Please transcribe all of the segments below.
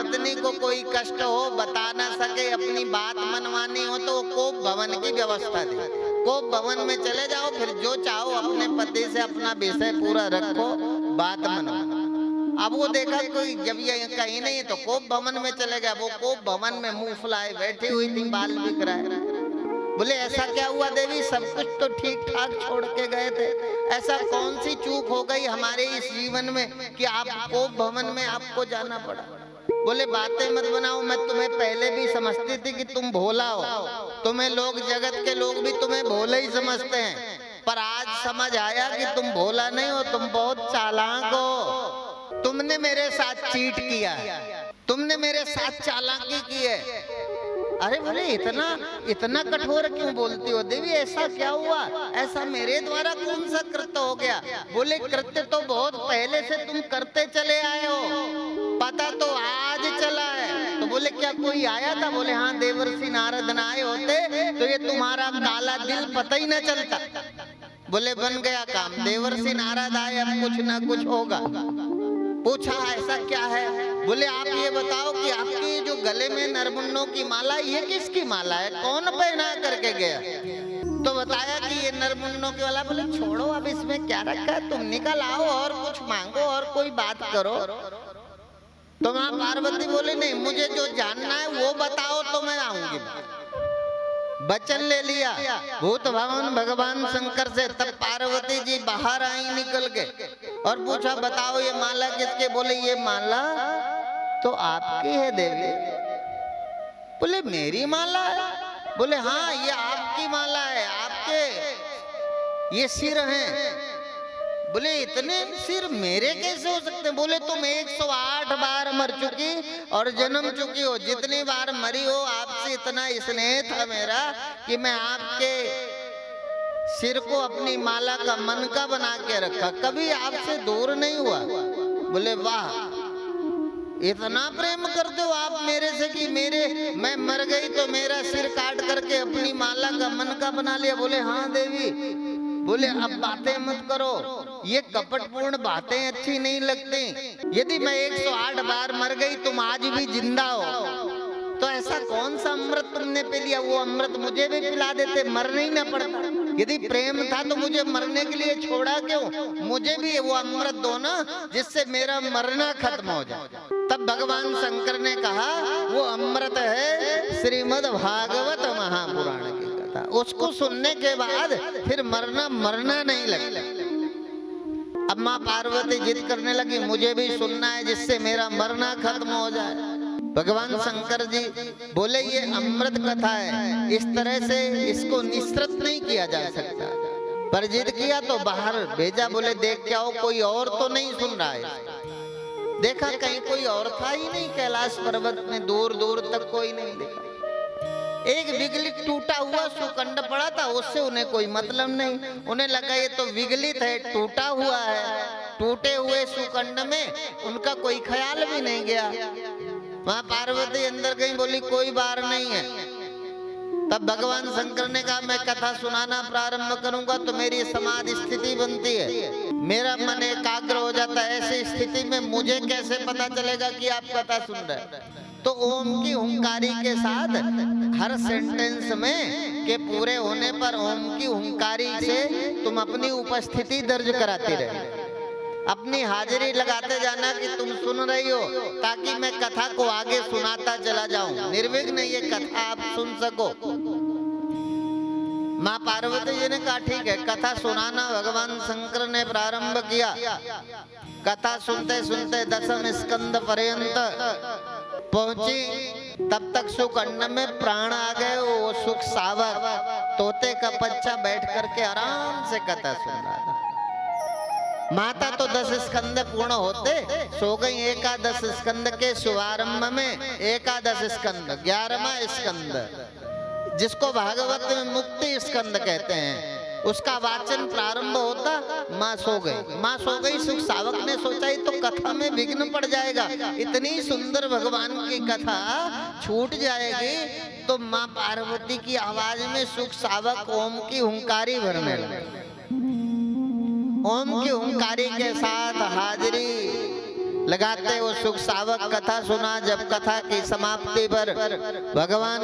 पत्नी को कोई कष्ट हो, बता ना सके, अपनी बात मनवानी हो तो कोप भवन की व्यवस्था दी। कोप भवन में चले जाओ, फिर जो चाहो अपने पति से अपना विषय पूरा रखो, बात मनो। अब वो देखा कोई जब ये कहीं नहीं तो कोप भवन में चले गया। वो कोप भवन में मुंह फुलाए बैठी हुई थी, बाल बिक रहा है। बोले ऐसा क्या हुआ देवी, सब कुछ तो ठीक ठाक छोड़ के गए थे, ऐसा कौन सी चूक हो गई हमारे इस जीवन में कि आप कोप भवन में आपको जाना पड़ा। बोले बातें मत बनाओ, मैं तुम्हें पहले भी समझती थी कि तुम भोला हो, तुम्हें लोग, जगत के लोग भी तुम्हें भोले ही समझते हैं, पर आज समझ आया कि तुम भोला नहीं हो, तुम बहुत चालाक हो। तुमने मेरे साथ चीट किया, तुमने मेरे साथ चालाकी की है। अरे बोले इतना इतना कठोर क्यों बोलती हो देवी, ऐसा क्या हुआ, ऐसा मेरे द्वारा कौन सा कृत्य हो गया। बोले कृत्य तो बहुत पहले से तुम करते चले आए हो, पता तो आज चला है। तो बोले क्या कोई आया था। बोले हाँ, देवर्षि नारद न आए होते तो ये तुम्हारा काला दिल पता ही न चलता। बोले बन गया काम, देवर्षि नारद आए, अब कुछ ना कुछ होगा। पूछा ऐसा क्या है। बोले आप ये बताओ कि आपकी जो गले में नरमुन्नों की माला, ये किसकी माला है, कौन पहना करके गया। तो बताया कि ये नरमुन्नों की माला। बोले छोड़ो अब इसमें क्या रखा है, तुम निकल आओ और कुछ मांगो और कोई बात करो। तो मां पार्वती बोले नहीं, मुझे जो जानना है वो बताओ तो मैं आऊंगी। वचन ले लिया भूत भवन भगवान शंकर से। तब पार्वती जी बाहर आई निकल के और पूछा बताओ ये माला किसके। बोले ये माला तो आपकी है देवी। बोले मेरी माला है। बोले हाँ ये आपकी माला है, आपके ये सिर हैं। बोले इतने सिर मेरे कैसे हो सकते। बोले तुम 108 बार मर चुकी और जन्म चुकी हो, जितनी बार मरी हो आपसे इतना स्नेह था मेरा कि मैं आपके सिर को अपनी माला का मन का बना के रखा, कभी आपसे दूर नहीं हुआ। बोले वाह, इतना प्रेम करते हो आप मेरे से कि मैं मर गई तो मेरा सिर काट करके अपनी माला का मन का बना लिया। बोले हाँ देवी। बोले अब बातें मत करो, ये कपटपूर्ण बातें अच्छी नहीं लगती। यदि मैं 108 बार मर गई, तुम आज भी जिंदा हो, तो ऐसा कौन सा अमृत तुमने पी लिया, वो अमृत मुझे भी पिला देते, मरना ही ना पड़ता। यदि प्रेम था तो मुझे मरने के लिए छोड़ा क्यों, मुझे भी वो अमृत दो ना जिससे मेरा मरना खत्म हो जाए। तब भगवान शंकर ने कहा वो अमृत है श्रीमद् भागवत महापुराण की कथा, उसको सुनने के बाद फिर मरना नहीं लगता। अब माँ पार्वती जिद करने लगी मुझे भी सुनना है जिससे मेरा मरना खत्म हो जाए। भगवान शंकर जी बोले ये अमृत कथा है, इस तरह से इसको निश्चित नहीं किया जा सकता। पर जिद किया तो बाहर भेजा। बोले देख के आओ कोई और तो नहीं सुन रहा है। देखा कहीं कोई और था ही नहीं, कैलाश पर्वत में दूर दूर तक कोई नहीं देखा। एक विगलित टूटा हुआ सुकंड पड़ा था, उससे उन्हें कोई मतलब नहीं। उन्हें लगा ये तो विगलित है, टूटा हुआ है। टूटे हुए सुकंड में उनका कोई ख्याल भी नहीं गया। वहां पार्वती अंदर गई, बोली कोई बार नहीं है। तब भगवान शंकर ने कहा मैं कथा सुनाना प्रारंभ करूंगा तो मेरी समाधि स्थिति बनती है, मेरा मन एकाग्र हो जाता है। ऐसी स्थिति में मुझे कैसे पता चलेगा कि आप कथा सुन रहे हैं। तो ओम की हुंकारी के साथ हर सेंटेंस में के पूरे होने पर ओम की हुंकारी से तुम अपनी उपस्थिति दर्ज कराते रहे, अपनी हाजिरी लगाते जाना कि तुम सुन रही हो, ताकि मैं कथा को आगे सुनाता चला जाऊं, निर्विघ्न ये कथा आप सुन सको। माँ पार्वती जी ने कहा ठीक है, कथा सुनाना भगवान शंकर ने प्रारंभ किया। कथा सुनते सुनते 10वें स्कंद पर्यंत पहुंची। तब तक सुकंड में प्राण आ गए। वो सुख सावक तोते का बच्चा बैठ करके आराम से कथा सुन रहा था। माता तो 10 स्कंद पूर्ण होते सो गई। एकादश स्कंद के शुभारंभ में एकादश स्कंद 11वां स्कंद जिसको भागवत में मुक्ति स्कंद कहते हैं, उसका वाचन प्रारंभ होता। माँ सो गई। सुख सावक ने सोचा ही तो कथा में विघ्न पड़ जाएगा, इतनी सुंदर भगवान की कथा छूट जाएगी। तो माँ पार्वती की आवाज में सुख सावक ओम की हुंकारी भरने लगे। ओम की हुंकारी के साथ हाजिरी लगाते वो सुख सावक कथा सुना। जब कथा की समाप्ति पर भगवान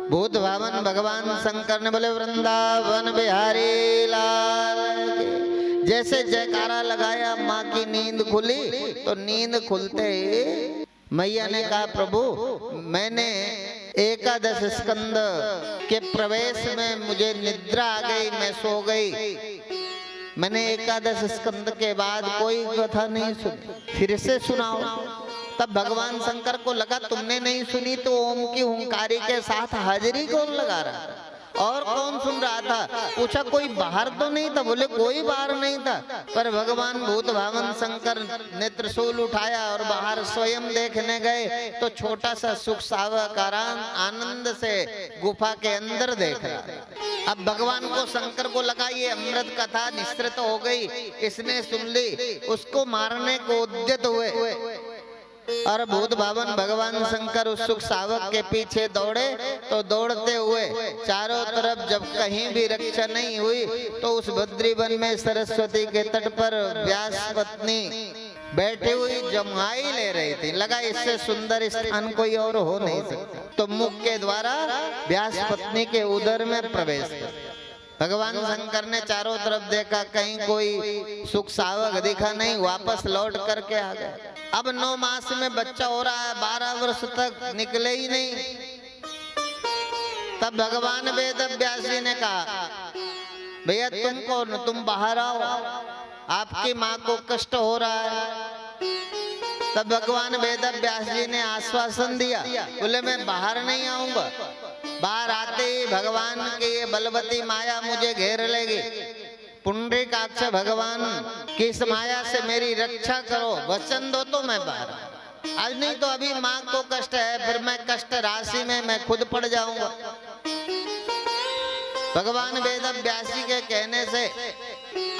भूत भावन भगवान शंकर ने बोले वृंदावन बिहारी लाल की। जैसे जयकारा लगाया माँ की नींद खुली। तो नींद खुलते ही मैया ने कहा प्रभु मैंने एकादश स्कंद के प्रवेश में मुझे निद्रा आ गई, मैं सो गई। मैंने एकादश स्कंद के बाद कोई कथा नहीं सुनी, फिर से सुनाओ। तब भगवान शंकर को लगा तुमने नहीं सुनी तो ओम की हुंकारी के साथ हाजिरी कौन लगा रहा था और कौन सुन रहा था। पूछा कोई बाहर तो नहीं था। बोले कोई बाहर नहीं था। पर भगवान भूत भावन शंकर ने त्रिशूल उठाया और बाहर स्वयं देखने गए तो छोटा सा सुख सावक आनंद से गुफा के अंदर देख रहा। अब भगवान को शंकर को लगा ये अमृत कथा निश्चित हो गई, इसने सुन ली। उसको मारने को उद्यत हुए और भूत भावन भगवान शंकर उस सुख सावक के पीछे दौड़े। तो दौड़ते हुए चारों तरफ जब कहीं भी रक्षा नहीं हुई तो उस बद्रीवन में सरस्वती के तट पर व्यास पत्नी बैठी हुई जमाई ले रही थी। लगा इससे सुंदर स्थान कोई और हो नहीं सकता। तो मुख के द्वारा व्यास पत्नी के उदर में प्रवेश कर भगवान शंकर ने चारों तरफ देखा, कहीं कोई सुख सावक दिखा नहीं। वापस लौट करके आ गए। अब 9 मास में बच्चा हो रहा है, 12 वर्ष तक निकले ही नहीं। तब भगवान वेद व्यास जी ने कहा भैया तुम कौन, तुम बाहर आओ, आपकी माँ को कष्ट हो रहा है। तब भगवान वेद व्यास जी ने आश्वासन दिया। बोले मैं बाहर नहीं आऊंगा, बाहर आते ही भगवान की ये बलवती माया मुझे घेर लेगी। पुंडरीकाक्ष भगवान की इस माया से मेरी रक्षा करो, वचन दो तो मैं बाहर। आज नहीं तो अभी माँ को कष्ट है, फिर मैं कष्ट राशि में मैं खुद पड़ जाऊंगा। भगवान वेद व्यास जी के कहने से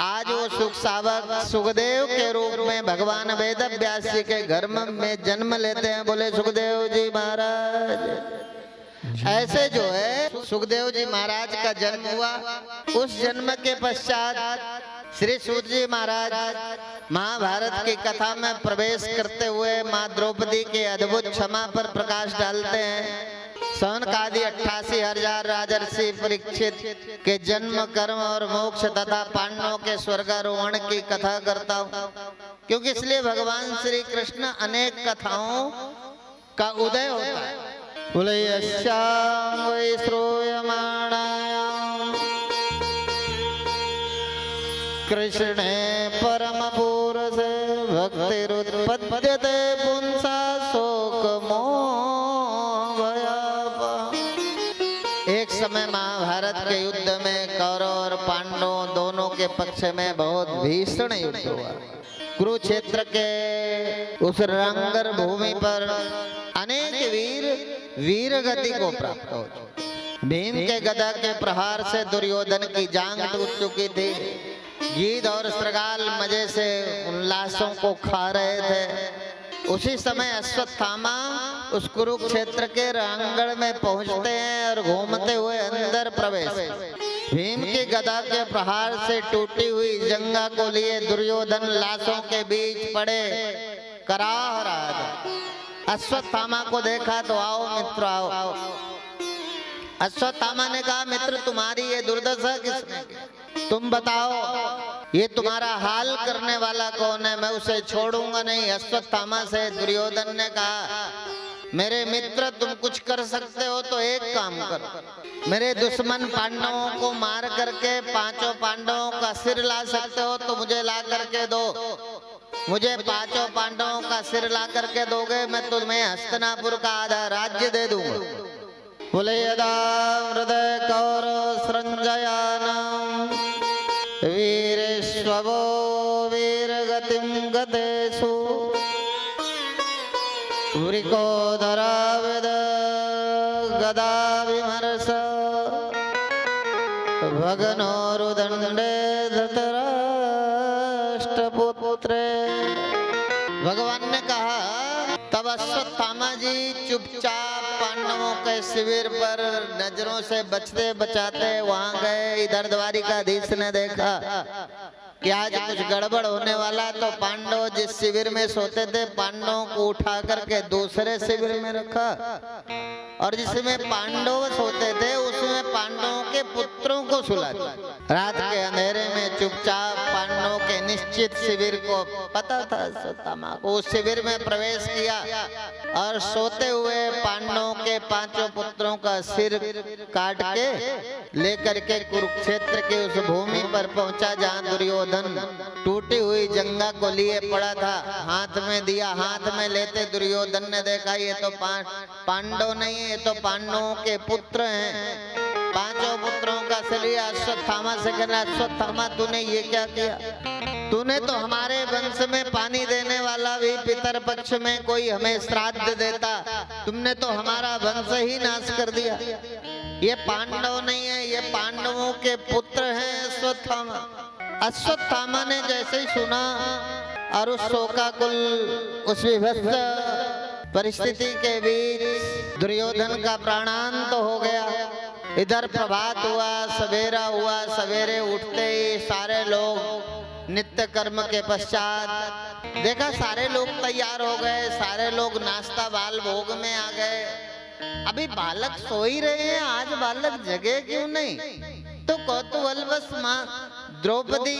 आज वो सुख सावक सुखदेव के रूप में भगवान वेद व्यास जी के घर में जन्म लेते हैं। बोले सुखदेव जी महाराज। ऐसे जो है सुखदेव जी महाराज का जन्म हुआ। उस जन्म के पश्चात श्री सूत जी महाराज महाभारत की कथा में प्रवेश करते हुए माँ द्रौपदी के अद्भुत क्षमा पर प्रकाश डालते हैं। सौनकादि 88,000 राजर्षि परीक्षित के जन्म कर्म और मोक्ष तथा पांडवों के स्वर्गारोहण की कथा करता हूँ, क्योंकि इसलिए भगवान श्री कृष्ण अनेक कथाओं का उदय होता है। बोले यस्यां वै श्रूयमाणायां कृष्णे परम पुरुषे भक्तिरुत्पद्यते पुंसा शोकमोह भयापः। एक समय महाभारत के युद्ध में कौरव और पांडवों दोनों के पक्ष में बहुत भीषण युद्ध हुआ। कुरुक्षेत्र के उस रंगर भूमि पर अनेक वीर गति को प्राप्त हो चुके। भीम के गदा के प्रहार से दुर्योधन की जांघ टूट चुकी थी। गीध और श्रृगाल मजे से उन लाशों को खा रहे थे। उसी समय अश्वत्थामा उस कुरुक्षेत्र के रंगड़ में पहुंचते हैं और घूमते हुए अंदर प्रवेश। भीम की गदा के प्रहार से टूटी हुई जंगा को लिए दुर्योधन लाशों के बीच पड़े कराह रहा था। अश्वत्थामा को देखा तो आओ मित्र आओ। अश्वत्थामा ने कहा मित्र तुम्हारी ये दुर्दशा किसने की? तुम बताओ ये तुम्हारा हाल करने वाला कौन है? मैं उसे छोड़ूंगा नहीं। अश्वत्थामा से दुर्योधन ने कहा मेरे मित्र तुम कुछ कर सकते हो तो एक काम करो, मेरे दुश्मन पांडवों को मार करके 5 पांडवों का सिर ला सकते हो तो मुझे ला करके दो। मुझे 5 पांडवों का सिर ला करके दोगे मैं तुम्हें हस्तिनापुर का आधा राज्य दे दूंगा। बोले यदा हृदय कौरव संजयानां वीरेश्ववो वीरगतिं गतेषु वृकोदराविद गदा विमर्श भगनोरुदंडे धृतराष्ट्रपुत्रे। भगवान ने कहा तब अश्वत्थामा जी चुपचाप पांडवों के शिविर पर नजरों से बचते बचाते वहां गए। इधर द्वारिकाधीश ने देखा कि आज कुछ गड़बड़ होने वाला, तो पांडव जिस शिविर में सोते थे पांडवों को उठा करके दूसरे शिविर में रखा, और जिसमें पांडव सोते थे उसमें पांडवों के पुत्रों को सुला दिया। रात के अंधेरे में चुपचाप पांडवों के निश्चित शिविर को पता था अश्वत्थामा को, उस शिविर में प्रवेश किया और सोते हुए पांडवों के 5 पुत्रों का सिर काट के लेकर के कुरुक्षेत्र के उस भूमि पर पहुंचा जहां दुर्योधन टूटी हुई जंगा को लिए पड़ा था। हाथ में दिया, हाथ में लेते दुर्योधन ने देखा ये तो पांडव नहीं है, ये तो पांडवों के पुत्र हैं। 5 पुत्रों का शरीर अश्वत्थामा से कहना, अश्वत्थामा तूने ये क्या किया? तूने तो हमारे वंश में पानी देने वाला भी पितर पक्ष में कोई हमें श्राद्ध देता, तुमने तो हमारा वंश ही नाश कर दिया। ये पांडव नहीं है, ये पांडवों के पुत्र हैं अश्वत्थामा। अश्वत्थामा ने जैसे ही सुना और उस शोकाकुल, उस विभत्स परिस्थिति के बीच दुर्योधन का प्राणांत हो गया। इधर प्रभात हुआ, सवेरा हुआ, सवेरे उठते ही सारे लोग नित्य कर्म के पश्चात देखा सारे लोग तैयार हो गए, सारे लोग नाश्ता बाल भोग में आ गए। अभी बालक सो ही रहे हैं, आज बालक जगे क्यों नहीं? तो कौतूहलवश माँ द्रौपदी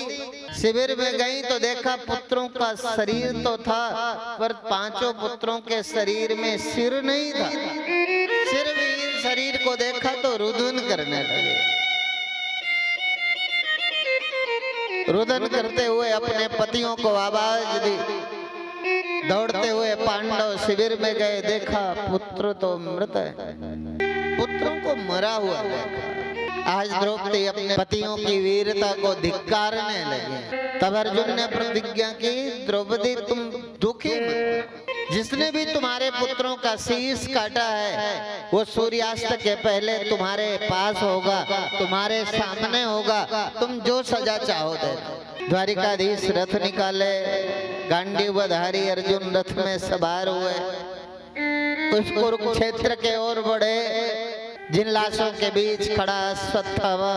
शिविर में गई तो देखा पुत्रों का शरीर तो था, पर 5 पुत्रों के शरीर में सिर नहीं था। सिर विहीन शरीर को देखा तो रुदन करने लगे। रुदन करते हुए अपने पतियों को आवाज दी। दौड़ते हुए पांडव शिविर में गए, देखा पुत्र तो मृत है, पुत्रों को मरा हुआ देखा। आज द्रौपदी अपने पतियों की वीरता को धिक्कारने लगे। तब अर्जुन ने प्रतिज्ञा की, द्रौपदी तुम दुखी मत, जिसने भी तुम्हारे पुत्रों का शीश काटा है वो सूर्यास्त के पहले तुम्हारे पास होगा, तुम्हारे सामने होगा, तुम जो सजा चाहो दे। द्वारिकाधीश रथ निकाले, गांडीवधारी अर्जुन रथ में सवार हुए, उस कुरुक्षेत्र के ओर बढ़े। जिन लाशों के बीच खड़ा अश्वत्थामा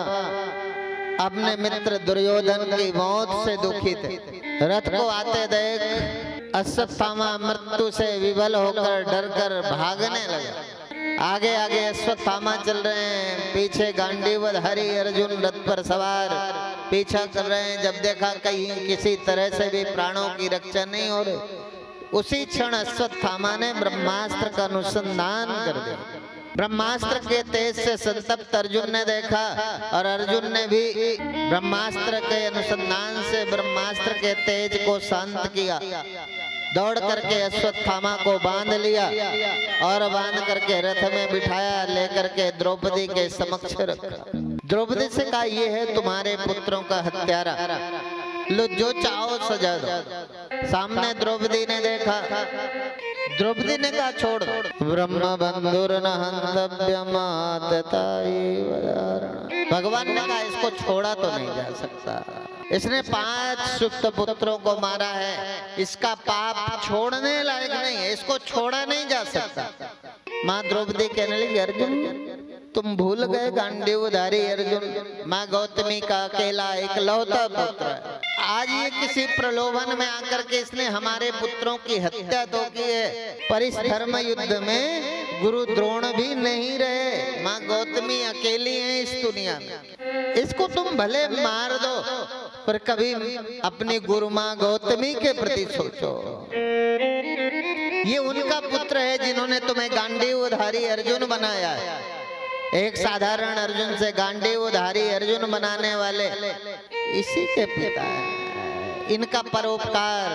अपने मित्र दुर्योधन की मौत से दुखी थे। रथ को आते देख अश्वत्थामा मृत्यु से विवल होकर डरकर भागने लगा। आगे आगे अश्वत्थामा चल रहे हैं, पीछे गांडीवधारी अर्जुन रथ पर सवार पीछा कर रहे हैं। जब देखा कहीं किसी तरह से भी प्राणों की रक्षा नहीं हो रही, उसी क्षण अश्वत्थामा ने ब्रह्मास्त्र का अनुसंधान कर दिया। ब्रह्मास्त्र के तेज से संतप्त अर्जुन ने देखा और अर्जुन ने भी ब्रह्मास्त्र के अनुसंधान से ब्रह्मास्त्र के तेज को शांत किया। दौड़ करके अश्वत्थामा को बांध लिया और बांध करके रथ में बिठाया, लेकर के द्रौपदी के समक्ष रखा। द्रौपदी से कहा, ये है तुम्हारे पुत्रों का हत्यारा, लो जो चाहो सजा दो। सामने द्रौपदी ने देखा, द्रौपदी ने कहा छोड़ दो। ब्रह्म बंधुर न हंतव्यम आतताई वदारण। भगवान ने कहा इसको छोड़ा तो नहीं जा सकता, इसने 5 सुप्त पुत्रों को मारा है, इसका पाप छोड़ने लायक नहीं है, इसको छोड़ा नहीं जा सकता। माँ द्रौपदी कहने लगी, अर्जुन तुम भूल गए गांडीवधारी अर्जुन माँ गौतमी का अकेला इकलौता पुत्र है। आज ये किसी प्रलोभन में आकर के इसने हमारे पुत्रों की हत्या तो की है, पर इस धर्म युद्ध में गुरु द्रोण भी नहीं रहे, माँ गौतमी अकेली है इस दुनिया में। इसको तुम भले मार दो, पर कभी अपनी गुरु माँ गौतमी के प्रति सोचो। ये उनका पुत्र है जिन्होंने तुम्हें गांडीवधारी अर्जुन बनाया है। एक साधारण अर्जुन से गांडीवधारी अर्जुन बनाने वाले इसी के पिता है। इनका परोपकार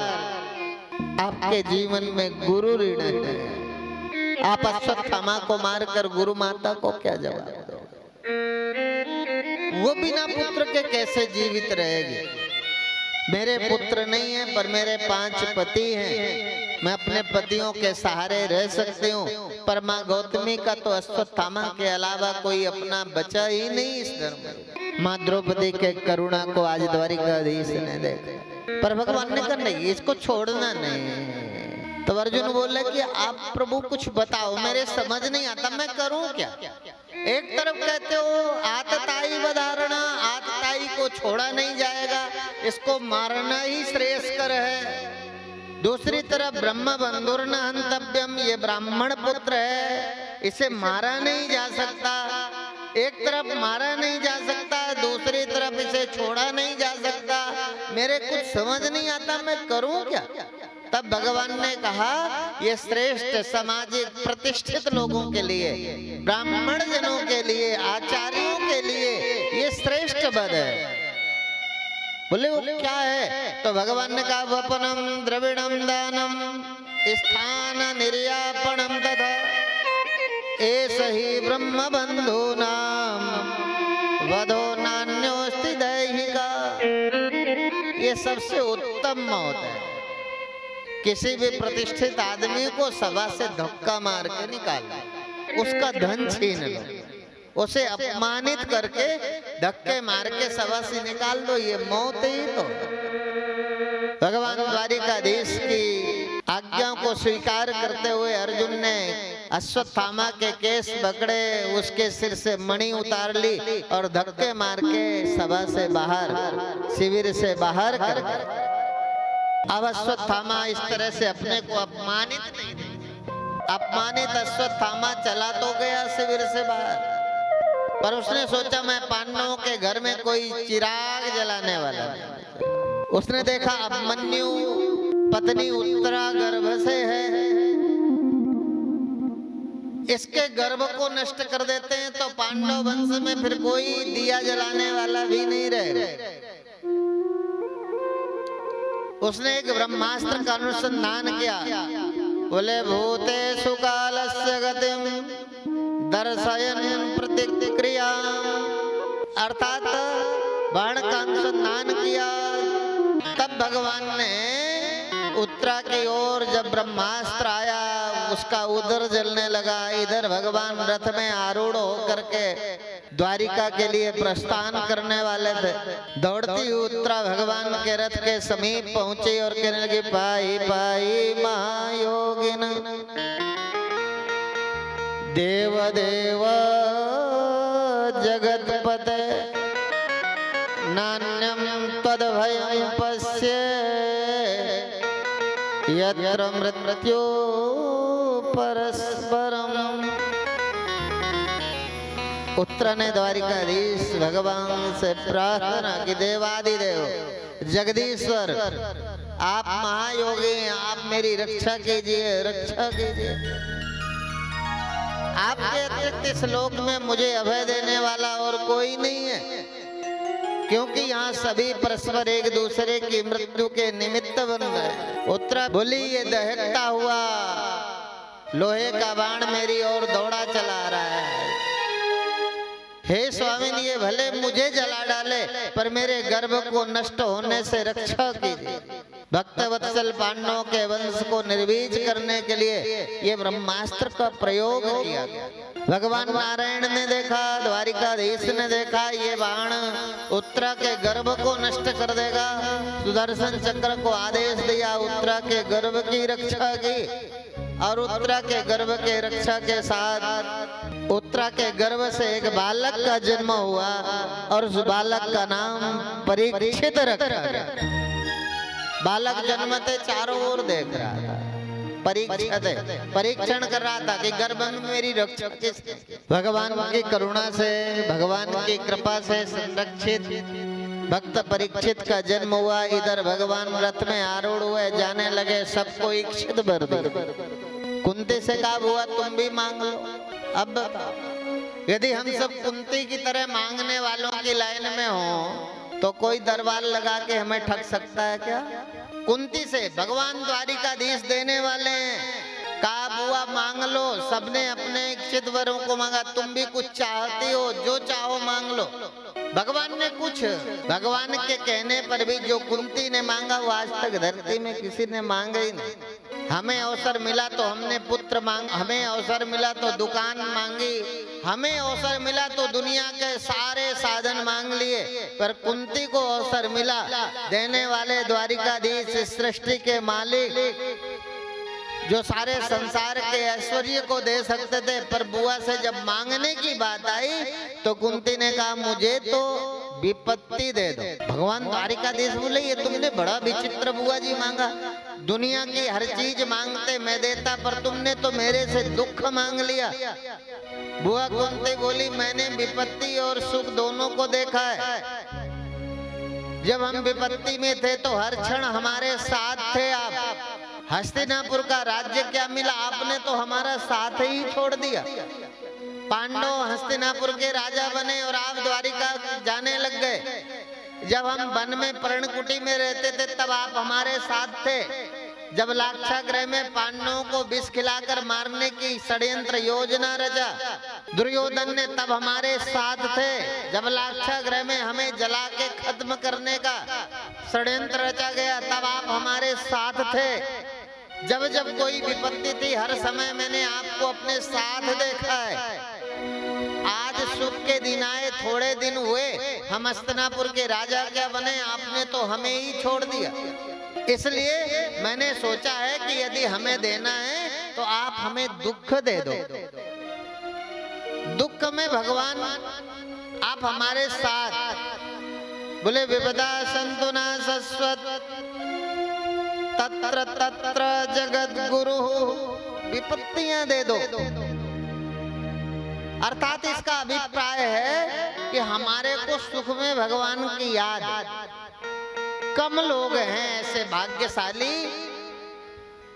आपके जीवन में गुरु ऋण है। आप अश्वत्थामा को मारकर गुरु माता को क्या जवाब दोगे? वो बिना पुत्र के कैसे जीवित रहेगी? मेरे पुत्र नहीं है, पर मेरे 5 पति हैं, मैं अपने पतियों के सहारे रह सकती हूँ, पर माँ गौतमी का तो अश्वत्थामा के अलावा कोई अपना बचा ही नहीं इस धर्म में। माँ द्रौपदी के करुणा को आज द्वारिकाधीश ने देखा, पर भगवान ने कहा नहीं, इसको छोड़ना नहीं। तो अर्जुन बोले कि आप प्रभु कुछ बताओ, मेरे समझ नहीं आता, मैं करूं क्या? एक तरफ कहते हो आतताई वधारणा, आतताई को छोड़ा नहीं जाएगा, इसको मारना ही श्रेयस्कर है। दूसरी तरफ ब्रह्म बंधुर्न हंतव्यम, ये ब्राह्मण पुत्र है, इसे मारा नहीं जा सकता। एक तरफ मारा नहीं जा सकता, दूसरी तरफ इसे छोड़ा नहीं जा सकता। मेरे कुछ समझ नहीं आता, मैं करूं क्या? तब भगवान ने कहा ये श्रेष्ठ सामाजिक प्रतिष्ठित लोगों के लिए, ब्राह्मण जनों के लिए, आचार्यों के लिए ये श्रेष्ठ वध है। बोले वो क्या है? तो भगवान ने कहा वपनम द्रविणम दानम स्थान निर्यापणम तथा एष ही ब्रह्म बंधु नाम वधो नान्योस्ति दैहिका। ये सबसे उत्तम मौत है। किसी भी प्रतिष्ठित आदमी को सभा से धक्का मार के निकालना, उसका धन छीन लो, उसे अपमानित करके धक्के मार के सभा से निकाल दो, ये मौत ही तो। भगवान द्वारिकाधीश की आज्ञा को स्वीकार करते हुए अर्जुन ने अश्वत्थामा के केस पकड़े, उसके सिर से मणि उतार ली और धक्के मार के सभा से बाहर, शिविर से बाहर कर दिया। अब अश्वत्थामा इस तरह से अपने को अपमानित नहीं देता। अपमानित अश्वत्थामा चला तो गया शिविर से बाहर, पर उसने सोचा मैं पांडवों के घर में कोई चिराग जलाने वाला नहीं। उसने देखा अभिमन्यु पत्नी उत्तरा गर्भ से है, इसके गर्भ को नष्ट कर देते हैं तो पांडव वंश में फिर कोई दिया जलाने वाला भी नहीं रहेगा। उसने एक ब्रह्मास्त्र का अनुसंधान किया। बोले भूतेषु कालस्य गतिम दर्शयन् प्रतिक्रिया, अर्थात बाण का अनुसंधान किया। तब भगवान ने उत्तरा की ओर जब ब्रह्मास्त्र आया, उसका उदर जलने लगा। इधर भगवान रथ में आरूढ़ होकर के द्वारिका के लिए प्रस्थान करने वाले थे। दौड़ती उत्तरा भगवान के रथ के समीप पहुंची और कहने लगी पाई पाई महायोगिन देव देव जगतपते नान्यम तद्भयं पश्ये यत्र मृत्यो परस्परम। उत्तरा ने द्वारिकाधीश भगवान से प्रार्थना की, देवादिदेव जगदीश्वर आप महायोगी हैं, आप मेरी रक्षा कीजिए, रक्षा कीजिए। आपके अतिरिक्त इस लोक में मुझे अभय देने वाला और कोई नहीं है, क्योंकि यहाँ सभी परस्पर एक दूसरे की मृत्यु के निमित्त बन गए। उत्तरा बोली ये दहकता हुआ लोहे का बाण मेरी ओर दौड़ा चला रहा है। हे स्वामी, ये भले मुझे जला डाले पर मेरे गर्भ को नष्ट होने से रक्षा कीजिए। भक्तवत्सल पांडवों के वंश को निर्वीज करने के लिए ये ब्रह्मास्त्र का प्रयोग किया गया। भगवान नारायण ने देखा, द्वारिकाधीश ने देखा, ये बाण उत्तरा के गर्भ को नष्ट कर देगा। सुदर्शन चक्र को आदेश दिया, उत्तरा के गर्भ की रक्षा की और उत्तरा के गर्भ के रक्षा के साथ उत्तरा के गर्भ से एक बालक का जन्म हुआ और उस बालक का नाम परीक्षित रखा गया। बालक जन्मते चारों ओर देख रहा था, परीक्षण कर रहा था कि गर्भ में मेरी रक्षा किस। भगवान की करुणा से, भगवान की कृपा से संरक्षित भक्त परीक्षित का जन्म हुआ। इधर भगवान रथ में आरूढ़ हुए जाने लगे, सबको इच्छित वर दिए। कुंती से कहा हुआ तुम भी मांग लो। अब बताओ, यदि हम सब कुंती की तरह मांगने वालों की लाइन में हो तो कोई दरबार लगा के हमें ठग सकता है क्या? कुंती से भगवान द्वारिकाधीश देने वाले हैं, कहा बुआ मांग लो। सबने अपने इच्छित वरों को मांगा। तुम भी कुछ चाहती हो, जो चाहो मांग लो। भगवान ने कुछ, भगवान के कहने पर भी जो कुंती ने मांगा वो आज तक धरती में किसी ने मांगा ही नहीं। हमें अवसर मिला तो हमने पुत्र मांग, हमें अवसर मिला तो दुकान मांगी, हमें अवसर मिला तो दुनिया के सारे साधन मांग लिए, पर कुंती को अवसर मिला। देने वाले द्वारिकाधीश, सृष्टि के मालिक, जो सारे संसार के ऐश्वर्य को दे सकते थे, पर बुआ से जब मांगने की बात आई तो कुंती ने कहा मुझे तो विपत्ति दे दो। भगवान द्वारिकाधीश बोले ये तुमने बड़ा विचित्र बुआ जी मांगा, दुनिया की हर चीज मांगते मैं देता, पर तुमने तो मेरे से दुख मांग लिया। बुआ कुंती बोली मैंने विपत्ति और सुख दोनों को देखा है। जब हम विपत्ति में थे तो हर क्षण हमारे साथ थे आप। हस्तिनापुर का राज्य क्या मिला, आपने तो हमारा साथ ही छोड़ दिया। पांडव हस्तिनापुर के राजा बने और आप द्वारिका जाने लग गए। जब हम वन में पर्णकुटी में रहते थे तब आप हमारे साथ थे। जब लाक्षागृह में पांडवों को विष खिलाकर मारने की षड्यंत्र योजना रचा दुर्योधन ने, तब हमारे साथ थे। जब लाक्षागृह में हमें जला के खत्म करने का षड्यंत्र रचा गया तब आप हमारे साथ थे। जब जब कोई विपत्ति थी हर समय मैंने आपको अपने साथ देखा है। आज सुख के दिन आए, थोड़े दिन हुए, हम हस्तिनापुर के राजा क्या बने, आपने तो हमें ही छोड़ दिया। इसलिए मैंने सोचा है कि यदि हमें देना है तो आप हमें दुख दे दो। दुख में भगवान आप हमारे साथ। बोले विपदा संतु न सस्वत तत्र तत्र जगत गुरु, विपत्तियां दे दो। अर्थात इसका अभिप्राय है कि हमारे को सुख में भगवान की याद। कम लोग हैं ऐसे भाग्यशाली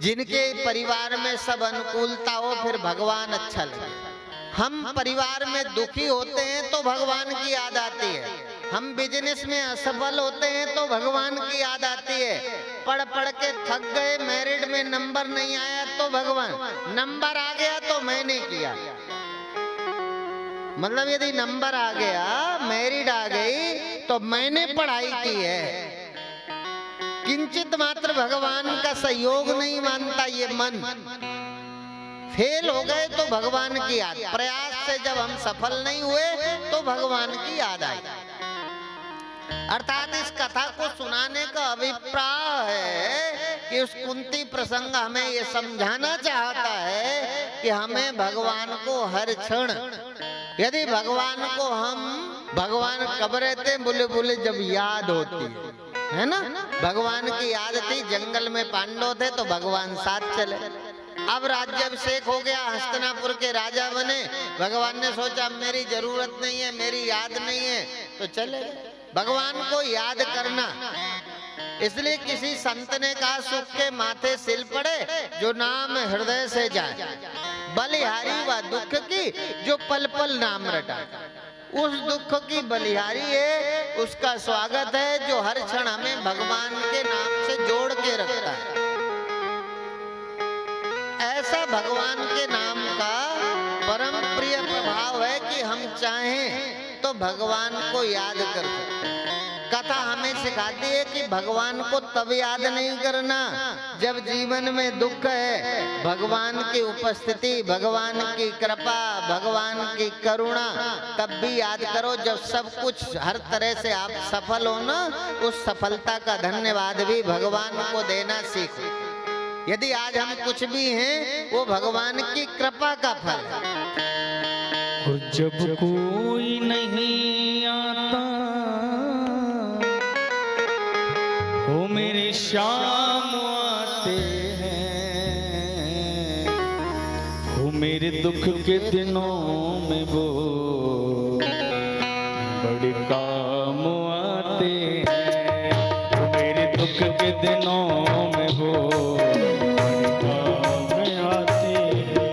जिनके परिवार में सब अनुकूलता हो फिर भगवान अच्छा लगे। हम परिवार में दुखी होते हैं तो भगवान की याद आती है। हम बिजनेस में असफल होते हैं तो भगवान की याद आती है। पढ़ पढ़ के थक गए, मैरिड में नंबर नहीं आया तो भगवान, नंबर आ गया तो मैंने किया। मतलब यदि नंबर आ गया, मैरिड आ गई तो मैंने पढ़ाई की है। किंचित मात्र भगवान का सहयोग नहीं मानता ये मन। फेल हो गए तो भगवान की याद, प्रयास से जब हम सफल नहीं हुए तो भगवान की याद आई। अर्थात इस कथा को सुनाने का अभिप्राय है कि उस कुंती प्रसंग हमें ये समझाना चाहता है कि हमें भगवान को हर क्षण, यदि भगवान को हम, भगवान कब रहते, बोले बोले जब याद होती है ना। भगवान की याद थी, जंगल में पांडव थे तो भगवान साथ चले। अब राज्याभिषेक हो गया, हस्तिनापुर के राजा बने। भगवान ने सोचा मेरी जरूरत नहीं है, मेरी याद नहीं है, तो चले। भगवान को याद करना, इसलिए किसी संत ने कहा सुख के माथे सिल पड़े जो नाम हृदय से जाए, बलिहारी व दुख की जो पल पल नाम रटा। उस दुख की बलिहारी है, उसका स्वागत है जो हर क्षण हमें भगवान के नाम से जोड़ के रखता है। ऐसा भगवान के नाम का परम प्रिय प्रभाव है कि हम चाहें तो भगवान को याद कर सकते। कथा हमें सिखाती है कि भगवान को तब याद नहीं करना जब जीवन में दुख है। भगवान की उपस्थिति, भगवान की कृपा, भगवान की करुणा तब भी याद करो जब सब कुछ हर तरह से आप सफल हो ना। उस सफलता का धन्यवाद भी भगवान को देना सीखो। यदि आज हम कुछ भी हैं वो भगवान की कृपा का फल है। जब कोई नहीं आता वो मेरे शाम आते हैं, वो मेरे दुख के दिनों में वो बड़े काम आते हैं। वो मेरे दुख के दिनों में वो बड़े काम आते हैं।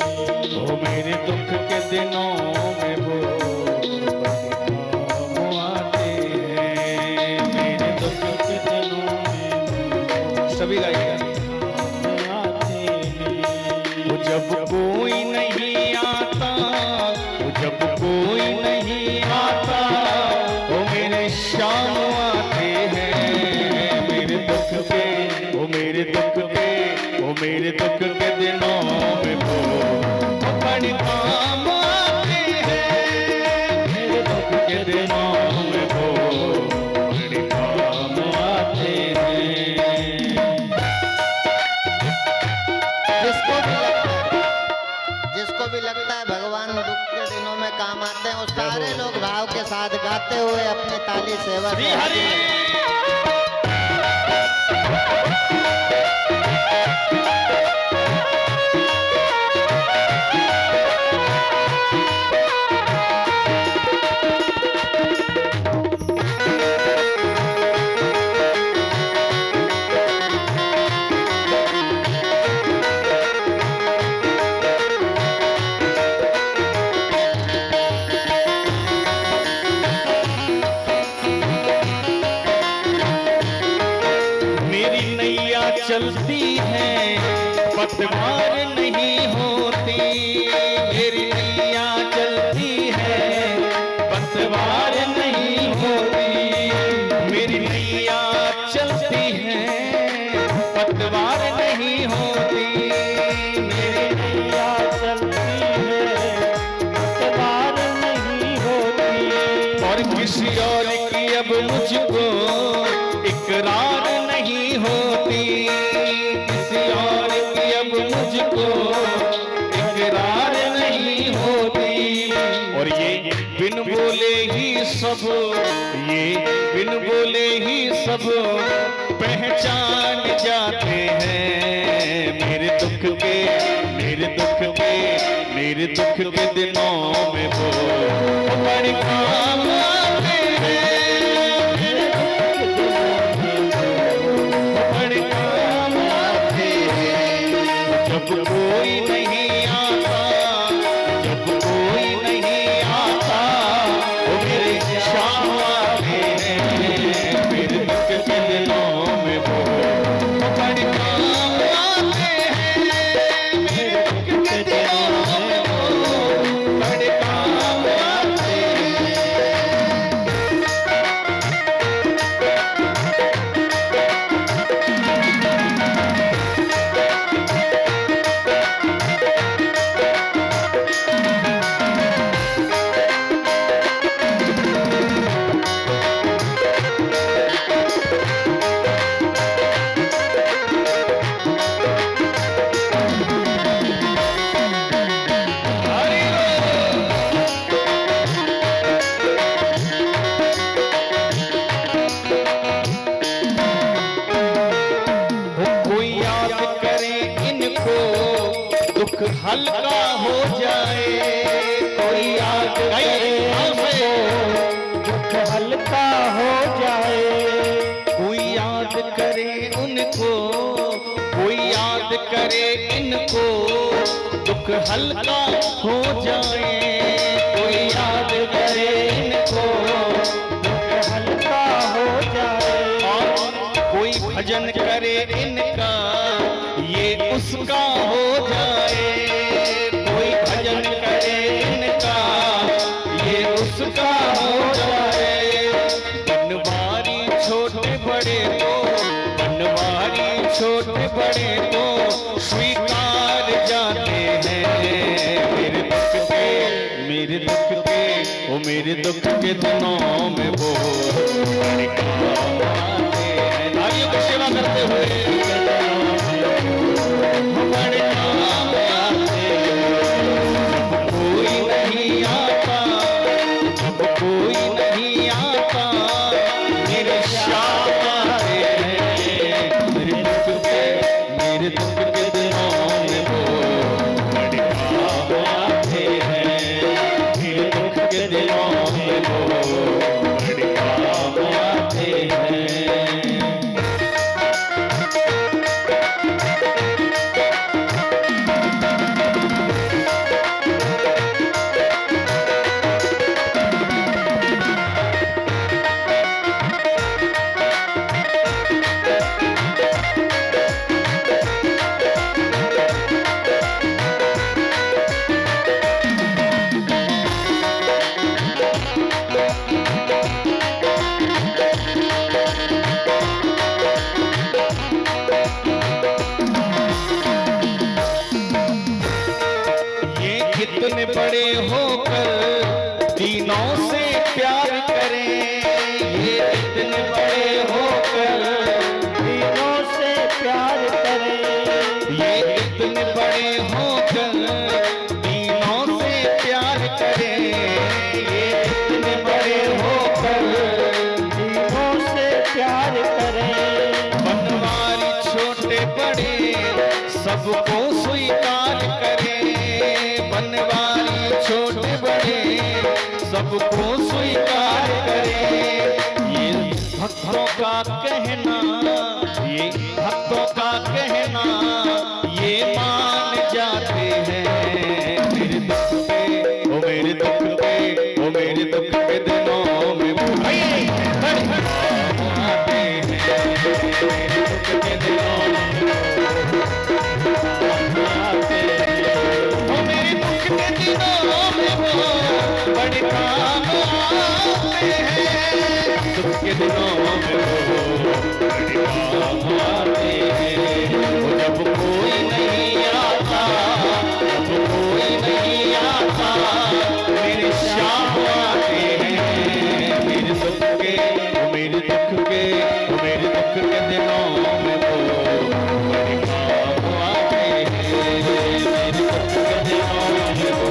वो मेरे दुख के दिनों में वो बड़े काम आते हैं। मेरे दुख के दिनों सभी गाइएगा। वो जब कोई नहीं आता, वो जब कोई नहीं आता, वो मेरे शाम आते हैं। मेरे दुख के, वो मेरे चाहते हैं वो सारे लोग भाव के साथ गाते हुए अपनी ताली सेवा श्री से हरि। मेरी नैया चलती है पतवार नहीं होती, मेरी नैया चलती है पतवार नहीं होती, मेरी नैया चलती है पतवार नहीं होती, मेरी नैया चलती है पतवार नहीं होती। और किसी और की अब मुझको इकरार नहीं होती, किसी और की अब मुझको इकरार नहीं होती। और ये बिन बोले ही सब, ये बिन बोले ही सब पहचान जाते हैं मेरे दुख के, मेरे दुख के, मेरे दुख के दिनों में वो बड़े काम आते हैं। जब कोई नहीं आता, जब कोई नहीं आता, वो मेरे शाम आते हैं मेरे दुख के दिनों में वो बड़े काम आते हैं मेरे दुख के दिनों में वो बड़े काम आते हैं। कोई याद करे इनको दुख हल्का हो जाए, कोई याद करे इनको दुख हल्का हो जाए, कोई याद करे उनको, कोई याद करे इनको दुख हल्का हो जाए, कोई याद करे इनको दुख हल्का हो जाए। और कोई भजन करे इनका ये उसका हो जाए, कोई भजन करे इनका ये उसका हो जाए। बनवारी छोटे बड़े को, बनवारी छोटे बड़े को स्वीकार जाते हैं मेरे दुख के, मेरे दुख के, वो मेरे दुख के दिनों में वो बड़े काम आते हैं। नारियों की सेवा करते हुए बड़े काम आते हैं। जब कोई नहीं आता, जब कोई नहीं आता, मेरे शाम आते हैं मेरे दुख के, मेरे दुख के दिनों में वो बड़े काम आते हैं मेरे दुख के दिनों में वो बड़े काम आते हैं। इतने बड़े होकर तीनों से प्यार करें, ये इतने बड़े होकर तीनों से प्यार करें, ये इतने बड़े होकर तीनों से प्यार करें, सबको स्वीकार करे। ये भक्तों का कहना, ये भक्तों का कहना, ये मान जाते हैं। मेरे दुख के, ओ मेरे दुख के, ओ मेरे दुख के दिनों में बड़े काम आते हैं। मेरे दुख के दिनों में आते हैं। ओ मेरे दुख के दिनों में वो बड़े काम आते हैं। दुख के दिनों में वो बड़े काम आते हैं। वो जब कोई नहीं आता, जब कोई नहीं आता, मेरे श्याम आते हैं। मेरे दुख के, वो मेरे दुख के, वो मेरे दुख के दिनों में वो बड़े काम आते हैं। मेरे दुख के दिनों में वो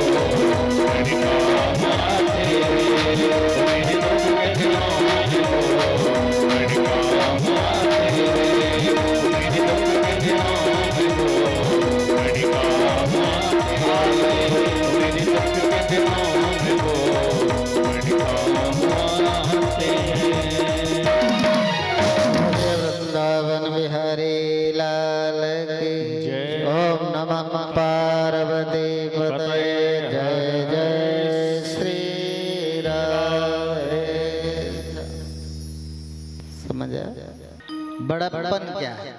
बड़े काम आते हैं। मेरे दुख के दिनों में वो बड़े काम आते हैं। मेरे दुख के दिनों में वो बड़े काम आते हैं। मेरे दुख के दिनों में वो बड़े काम आते हैं। वृंदावन बिहारी लाल की जय। ओम नमः पार्वती पतये। जय जय श्री राधे। समझ आया? बड़प्पन क्या है?